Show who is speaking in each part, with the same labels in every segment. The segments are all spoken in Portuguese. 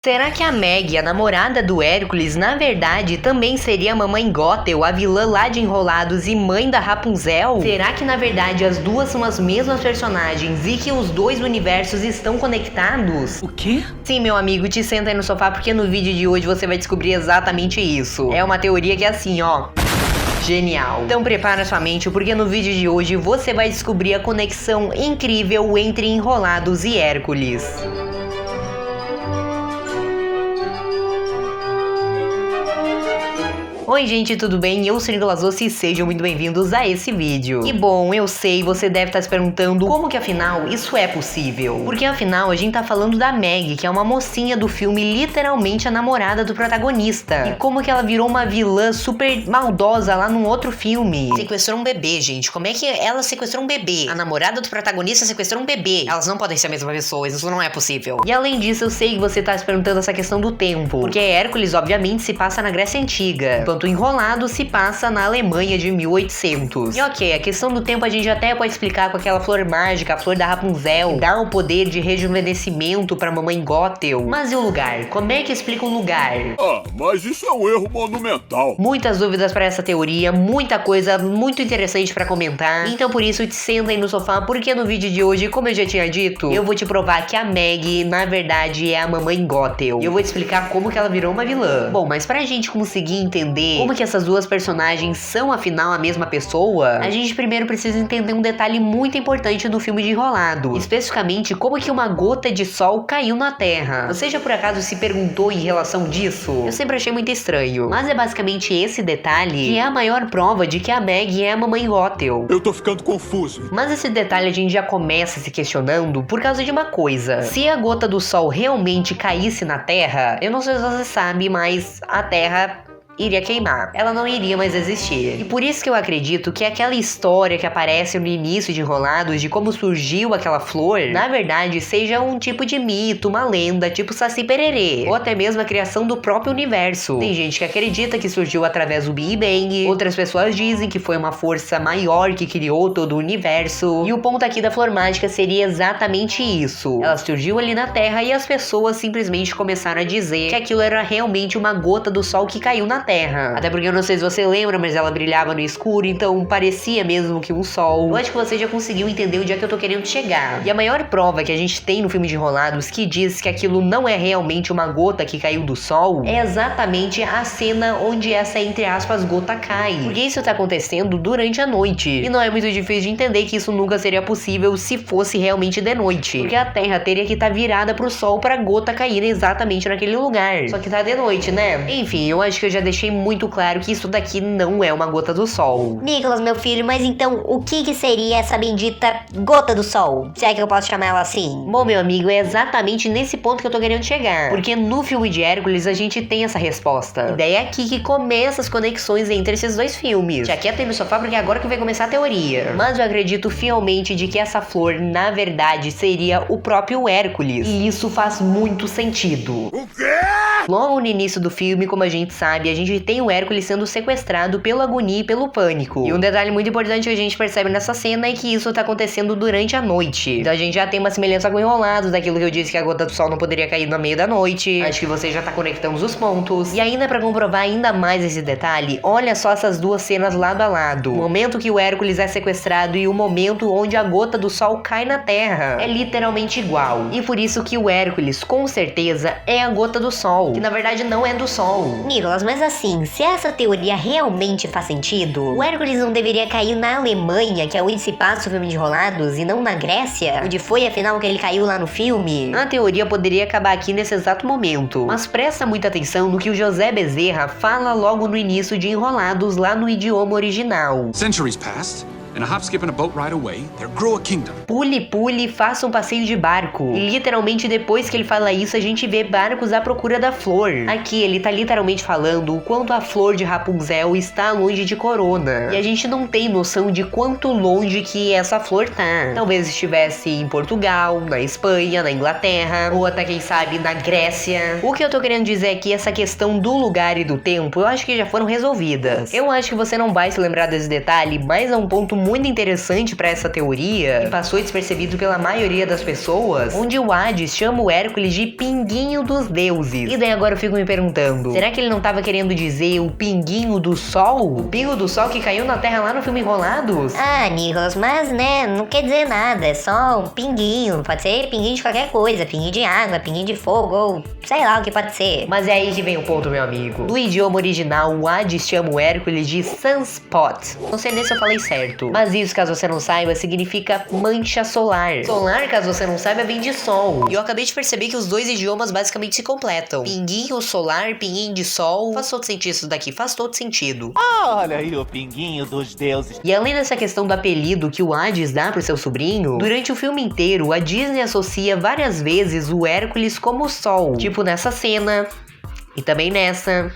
Speaker 1: Será que a Meg, a namorada do Hércules, na verdade também seria a mamãe Gothel, a vilã lá de Enrolados e mãe da Rapunzel? Será que na verdade as duas são as mesmas personagens e que os dois universos estão conectados?
Speaker 2: O quê?
Speaker 1: Sim, meu amigo, te senta aí no sofá porque no vídeo de hoje você vai descobrir exatamente isso. É uma teoria que é assim, ó. Genial. Então prepara sua mente porque no vídeo de hoje você vai descobrir a conexão incrível entre Enrolados e Hércules. Oi gente, tudo bem? Eu sou Nicolas Ossi e sejam muito bem-vindos a esse vídeo. E bom, eu sei, você deve estar se perguntando como que afinal isso é possível. Porque afinal a gente tá falando da Meg, que é uma mocinha do filme, literalmente a namorada do protagonista. E como que ela virou uma vilã super maldosa lá num outro filme. Sequestrou um bebê, gente. Como é que ela sequestrou um bebê? A namorada do protagonista sequestrou um bebê. Elas não podem ser a mesma pessoa, isso não é possível. E além disso, eu sei que você tá se perguntando essa questão do tempo. Porque Hércules, obviamente, se passa na Grécia Antiga. Enquanto Enrolado se passa na Alemanha de 1800. E ok, a questão do tempo a gente até pode explicar com aquela flor mágica, a flor da Rapunzel, que dá o poder de rejuvenescimento pra mamãe Gothel. Mas e o lugar? Como é que explica o lugar?
Speaker 3: Ah, mas isso é um erro monumental.
Speaker 1: Muitas dúvidas para essa teoria, muita coisa muito interessante pra comentar. Então por isso te senta aí no sofá, porque no vídeo de hoje, como eu já tinha dito, eu vou te provar que a Meg, na verdade, é a mamãe Gothel. E eu vou te explicar como que ela virou uma vilã. Bom, mas pra gente conseguir entender como que essas duas personagens são afinal a mesma pessoa, a gente primeiro precisa entender um detalhe muito importante do filme de Enrolado, especificamente como que uma gota de sol caiu na Terra. Você já por acaso se perguntou em relação disso? Eu sempre achei muito estranho, mas é basicamente esse detalhe que é a maior prova de que a Meg é a mamãe Gothel.
Speaker 3: Eu tô ficando confuso.
Speaker 1: Mas esse detalhe a gente já começa se questionando por causa de uma coisa. Se a gota do sol realmente caísse na Terra, eu não sei se você sabe, mas a Terra iria queimar. Ela não iria mais existir. E por isso que eu acredito que aquela história que aparece no início de Enrolados, de como surgiu aquela flor, na verdade seja um tipo de mito, uma lenda, tipo Saci Pererê, ou até mesmo a criação do próprio universo. Tem gente que acredita que surgiu através do Big Bang, outras pessoas dizem que foi uma força maior que criou todo o universo. E o ponto aqui da flor mágica seria exatamente isso. Ela surgiu ali na Terra e as pessoas simplesmente começaram a dizer que aquilo era realmente uma gota do sol que caiu na Terra. Até porque eu não sei se você lembra, mas ela brilhava no escuro, então parecia mesmo que um sol. Eu acho que você já conseguiu entender onde é que eu tô querendo chegar. E a maior prova que a gente tem no filme de Enrolados que diz que aquilo não é realmente uma gota que caiu do sol é exatamente a cena onde essa, entre aspas, gota cai. Porque isso tá acontecendo durante a noite. E não é muito difícil de entender que isso nunca seria possível se fosse realmente de noite. Porque a Terra teria que estar virada pro sol pra gota cair exatamente naquele lugar. Só que tá de noite, né? Enfim, eu acho que eu já deixei muito claro que isso daqui não é uma gota do sol.
Speaker 4: Nicolas, meu filho, mas então o que seria essa bendita gota do sol? Se é que eu posso chamar ela assim?
Speaker 1: Bom, meu amigo, é exatamente nesse ponto que eu tô querendo chegar. Porque no filme de Hércules a gente tem essa resposta. E daí é aqui que começam as conexões entre esses dois filmes. Já quieta aí no sofá porque é agora que vai começar a teoria. Mas eu acredito fielmente de que essa flor, na verdade, seria o próprio Hércules. E isso faz muito sentido.
Speaker 3: O quê?
Speaker 1: Logo no início do filme, como a gente sabe, a gente tem o Hércules sendo sequestrado pela agonia e pelo pânico. E um detalhe muito importante que a gente percebe nessa cena é que isso tá acontecendo durante a noite. Então a gente já tem uma semelhança com Enrolados, daquilo que eu disse que a gota do sol não poderia cair no meio da noite. Acho que você já tá conectando os pontos. E ainda pra comprovar ainda mais esse detalhe, olha só essas duas cenas lado a lado. O momento que o Hércules é sequestrado e o momento onde a gota do sol cai na Terra. É literalmente igual. E por isso que o Hércules, com certeza, é a gota do sol. Que na verdade não é do sol.
Speaker 4: Nicolas, mas assim, se essa teoria realmente faz sentido, o Hércules não deveria cair na Alemanha, que é onde se passa o filme de Enrolados, e não na Grécia, onde foi afinal que ele caiu lá no filme?
Speaker 1: A teoria poderia acabar aqui nesse exato momento, mas presta muita atenção no que o José Bezerra fala logo no início de Enrolados lá no idioma original.
Speaker 5: Centuries passed. And a hop, skip, and a boat ride away, there grew a kingdom.
Speaker 1: Pule, pule, faça um passeio de barco. E literalmente depois que ele fala isso, a gente vê barcos à procura da flor. Aqui ele tá literalmente falando o quanto a flor de Rapunzel está longe de Corona. E a gente não tem noção de quanto longe que essa flor tá. Talvez estivesse em Portugal, na Espanha, na Inglaterra, ou até quem sabe na Grécia. O que eu tô querendo dizer é que essa questão do lugar e do tempo, eu acho que já foram resolvidas. Eu acho que você não vai se lembrar desse detalhe, mas é um ponto muito interessante pra essa teoria, que passou despercebido pela maioria das pessoas, onde o Hades chama o Hércules de pinguinho dos deuses. E daí agora eu fico me perguntando, será que ele não tava querendo dizer o pinguinho do sol? O pingo do sol que caiu na Terra lá no filme Enrolados?
Speaker 4: Ah, Nicholas, mas né, não quer dizer nada, é só um pinguinho, pode ser pinguinho de qualquer coisa, pinguinho de água, pinguinho de fogo, ou sei lá o que pode ser.
Speaker 1: Mas é aí que vem o ponto, meu amigo. No idioma original, o Hades chama o Hércules de Sunspot. Não sei nem se eu falei certo, mas isso, caso você não saiba, significa mancha solar. Solar, caso você não saiba, vem de sol. E eu acabei de perceber que os dois idiomas basicamente se completam. Pinguinho solar, pinguinho de sol. Faz todo sentido isso daqui, faz todo sentido.
Speaker 2: Olha aí o pinguinho dos deuses.
Speaker 1: E além dessa questão do apelido que o Hades dá pro seu sobrinho, durante o filme inteiro, a Disney associa várias vezes o Hércules como o sol. Tipo nessa cena, e também nessa...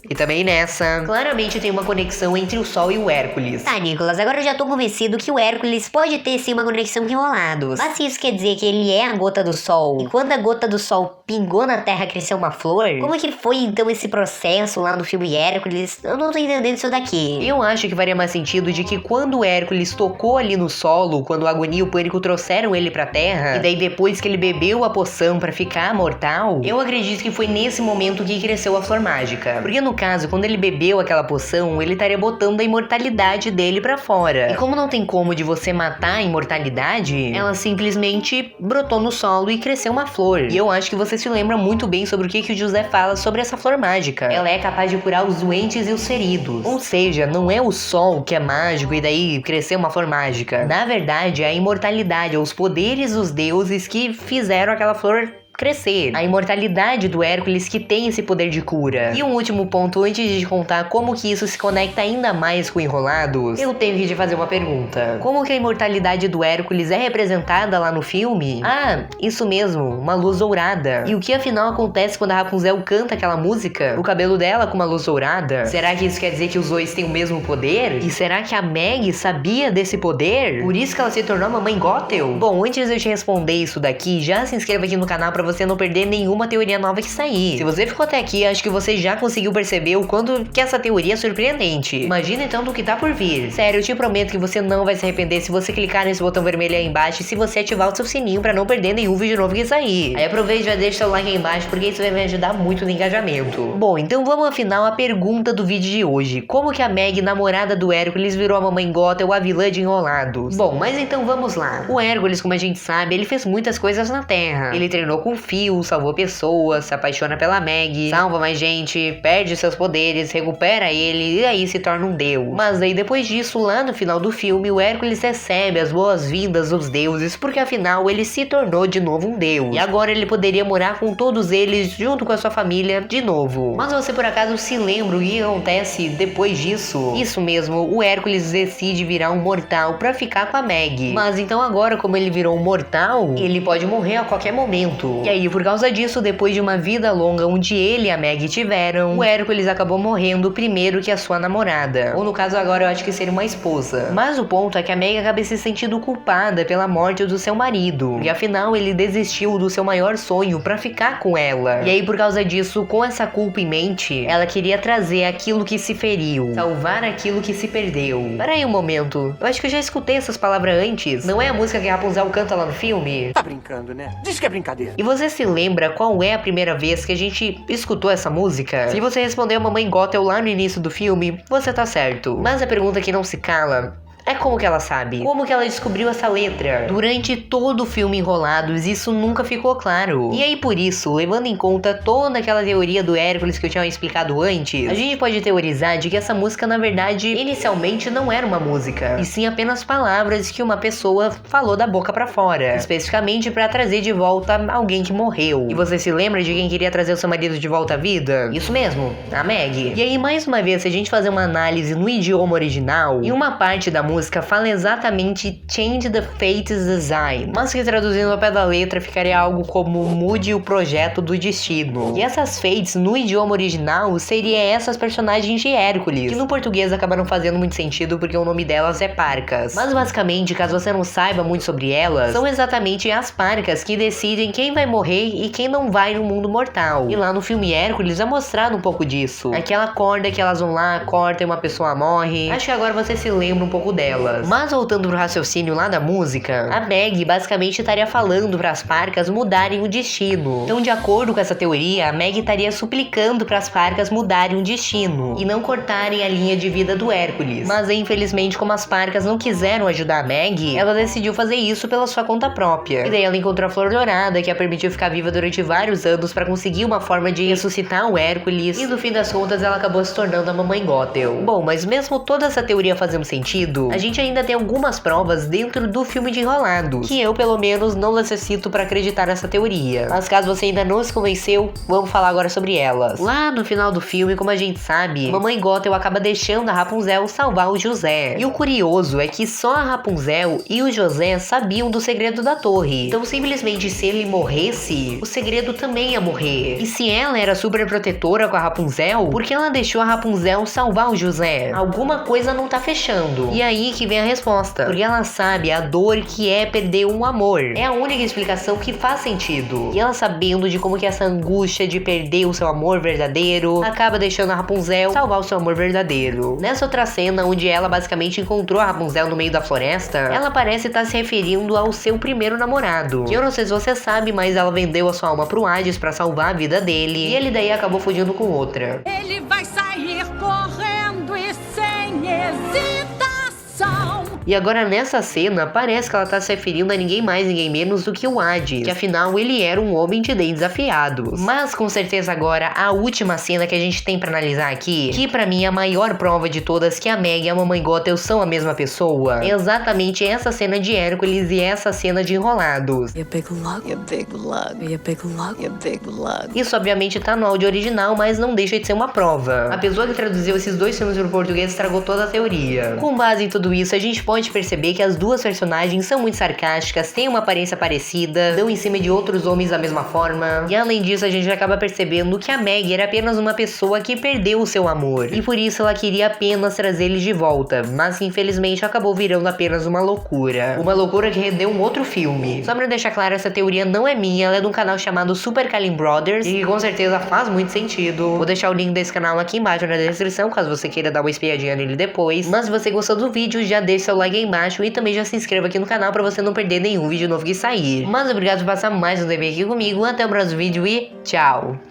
Speaker 1: E também nessa. Claramente tem uma conexão entre o Sol e o Hércules.
Speaker 4: Tá, Nicholas, agora eu já tô convencido que o Hércules pode ter sim uma conexão com Enrolados. Mas se isso quer dizer que ele é a gota do sol, e quando a gota do sol pingou na terra cresceu uma flor, como que foi então esse processo lá no filme Hércules? Eu não tô entendendo isso daqui.
Speaker 1: Eu acho que faria mais sentido de que quando o Hércules tocou ali no solo, quando a agonia e o pânico trouxeram ele pra terra, e daí depois que ele bebeu a poção pra ficar mortal, eu acredito que foi nesse momento que cresceu a flor mágica. Porque no caso, quando ele bebeu aquela poção, ele estaria botando a imortalidade dele pra fora. E como não tem como de você matar a imortalidade, ela simplesmente brotou no solo e cresceu uma flor. E eu acho que você se lembra muito bem sobre o que o José fala sobre essa flor mágica. Ela é capaz de curar os doentes e os feridos. Ou seja, não é o sol que é mágico e daí cresceu uma flor mágica. Na verdade, é a imortalidade, os poderes dos deuses que fizeram aquela flor crescer. A imortalidade do Hércules que tem esse poder de cura. E um último ponto antes de contar como que isso se conecta ainda mais com Enrolados, eu tenho que te fazer uma pergunta. Como que a imortalidade do Hércules é representada lá no filme? Ah, isso mesmo, uma luz dourada. E o que afinal acontece quando a Rapunzel canta aquela música? O cabelo dela com uma luz dourada? Será que isso quer dizer que os dois têm o mesmo poder? E será que a Meg sabia desse poder? Por isso que ela se tornou a Mamãe Gothel? Bom, antes de eu te responder isso daqui, já se inscreva aqui no canal pra você não perder nenhuma teoria nova que sair. Se você ficou até aqui, acho que você já conseguiu perceber o quanto que essa teoria é surpreendente. Imagina então do que tá por vir. Sério, eu te prometo que você não vai se arrepender se você clicar nesse botão vermelho aí embaixo e se você ativar o seu sininho pra não perder nenhum vídeo novo que sair. Aí aproveita e já deixa seu like aí embaixo porque isso vai me ajudar muito no engajamento. Bom, então vamos afinal à pergunta do vídeo de hoje. Como que a Meg, namorada do Hércules, virou a Mamãe Gothel, a vilã de Enrolados? Bom, mas então vamos lá. O Hércules, como a gente sabe, ele fez muitas coisas na Terra. Ele treinou com Fio, salvou pessoas, se apaixona pela Meg, salva mais gente, perde seus poderes, recupera ele e aí se torna um deus. Mas aí depois disso, lá no final do filme, o Hércules recebe as boas-vindas dos deuses, porque afinal ele se tornou de novo um deus. E agora ele poderia morar com todos eles, junto com a sua família, de novo. Mas você por acaso se lembra o que acontece depois disso? Isso mesmo, o Hércules decide virar um mortal pra ficar com a Meg. Mas então agora, como ele virou um mortal, ele pode morrer a qualquer momento. E aí, por causa disso, depois de uma vida longa onde ele e a Meg tiveram, o Hércules acabou morrendo primeiro que a sua namorada. Ou no caso agora eu acho que seria uma esposa. Mas o ponto é que a Meg acaba se sentindo culpada pela morte do seu marido. E afinal ele desistiu do seu maior sonho pra ficar com ela. E aí por causa disso, com essa culpa em mente, ela queria trazer aquilo que se feriu, salvar aquilo que se perdeu. Pera aí um momento, eu acho que eu já escutei essas palavras antes. Não é a música que a Rapunzel canta lá no filme?
Speaker 2: Tá brincando, né? Diz que é brincadeira.
Speaker 1: E você se lembra qual é a primeira vez que a gente escutou essa música? Se você respondeu Mamãe Gothel lá no início do filme, você tá certo. Mas a pergunta que não se cala é como que ela sabe? Como que ela descobriu essa letra? Durante todo o filme Enrolados, isso nunca ficou claro. E aí por isso, levando em conta toda aquela teoria do Hércules que eu tinha explicado antes, a gente pode teorizar de que essa música na verdade, inicialmente não era uma música, e sim apenas palavras que uma pessoa falou da boca pra fora, especificamente pra trazer de volta alguém que morreu. E você se lembra de quem queria trazer o seu marido de volta à vida? Isso mesmo, a Meg. E aí mais uma vez, se a gente fazer uma análise no idioma original, em uma parte da música fala exatamente Change the Fate's Design, mas que traduzindo ao pé da letra ficaria algo como mude o projeto do destino. E essas Fates no idioma original seria essas personagens de Hércules, que no português acabaram fazendo muito sentido porque o nome delas é Parcas. Mas basicamente, caso você não saiba muito sobre elas, são exatamente as Parcas que decidem quem vai morrer e quem não vai no mundo mortal. E lá no filme Hércules é mostrado um pouco disso. Aquela corda que elas vão lá, cortam e uma pessoa morre. Acho que agora você se lembra um pouco dela. delas. Mas voltando pro raciocínio lá da música, a Meg basicamente estaria falando para as parcas mudarem o destino. Então, de acordo com essa teoria, a Meg estaria suplicando para as parcas mudarem o destino e não cortarem a linha de vida do Hércules. Mas infelizmente, como as parcas não quiseram ajudar a Meg, ela decidiu fazer isso pela sua conta própria. E daí ela encontrou a Flor Dourada, que a permitiu ficar viva durante vários anos para conseguir uma forma de ressuscitar o Hércules. E no fim das contas, ela acabou se tornando a Mamãe Gothel. Bom, mas mesmo toda essa teoria fazendo sentido, a gente ainda tem algumas provas dentro do filme de Enrolados, que eu, pelo menos, não necessito para acreditar nessa teoria. Mas caso você ainda não se convenceu, vamos falar agora sobre elas. Lá no final do filme, como a gente sabe, Mamãe Gothel acaba deixando a Rapunzel salvar o José. E o curioso é que só a Rapunzel e o José sabiam do segredo da torre. Então, simplesmente, se ele morresse, o segredo também ia morrer. E se ela era super protetora com a Rapunzel, por que ela deixou a Rapunzel salvar o José? Alguma coisa não tá fechando. E aí que vem a resposta. Porque ela sabe a dor que é perder um amor. É a única explicação que faz sentido. E ela, sabendo de como que essa angústia de perder o seu amor verdadeiro, acaba deixando a Rapunzel salvar o seu amor verdadeiro. Nessa outra cena, onde ela basicamente encontrou a Rapunzel no meio da floresta, ela parece estar se referindo ao seu primeiro namorado. Que eu não sei se você sabe, mas ela vendeu a sua alma pro Hades pra salvar a vida dele. E ele daí acabou fugindo com outra.
Speaker 6: Ele vai sair correndo e sem hesitação.
Speaker 1: E agora nessa cena, parece que ela tá se referindo a ninguém mais, ninguém menos do que o Hades, que afinal ele era um homem de dentes afiados. Mas com certeza agora, a última cena que a gente tem pra analisar aqui, que pra mim é a maior prova de todas que a Meg e a Mamãe Gothel são a mesma pessoa, é exatamente essa cena de Hércules e essa cena de Enrolados.
Speaker 6: You big lug, you big lug, you big lug, you big lug.
Speaker 1: Isso obviamente tá no áudio original, mas não deixa de ser uma prova. A pessoa que traduziu esses dois filmes pro português estragou toda a teoria. Com base em tudo isso, a gente pode perceber que as duas personagens são muito sarcásticas, têm uma aparência parecida, dão em cima de outros homens da mesma forma. E além disso, a gente acaba percebendo que a Meg era apenas uma pessoa que perdeu o seu amor. E por isso ela queria apenas trazer ele de volta, mas que infelizmente acabou virando apenas uma loucura. Uma loucura que rendeu um outro filme. Só pra deixar claro, essa teoria não é minha, ela é de um canal chamado Super Kalim Brothers, e que com certeza faz muito sentido. Vou deixar o link desse canal aqui embaixo na descrição, caso você queira dar uma espiadinha nele depois. Mas se você gostou do vídeo, já deixa seu like aí embaixo e também já se inscreva aqui no canal pra você não perder nenhum vídeo novo que sair. Mas obrigado por passar mais um tempo aqui comigo, até o próximo vídeo e tchau!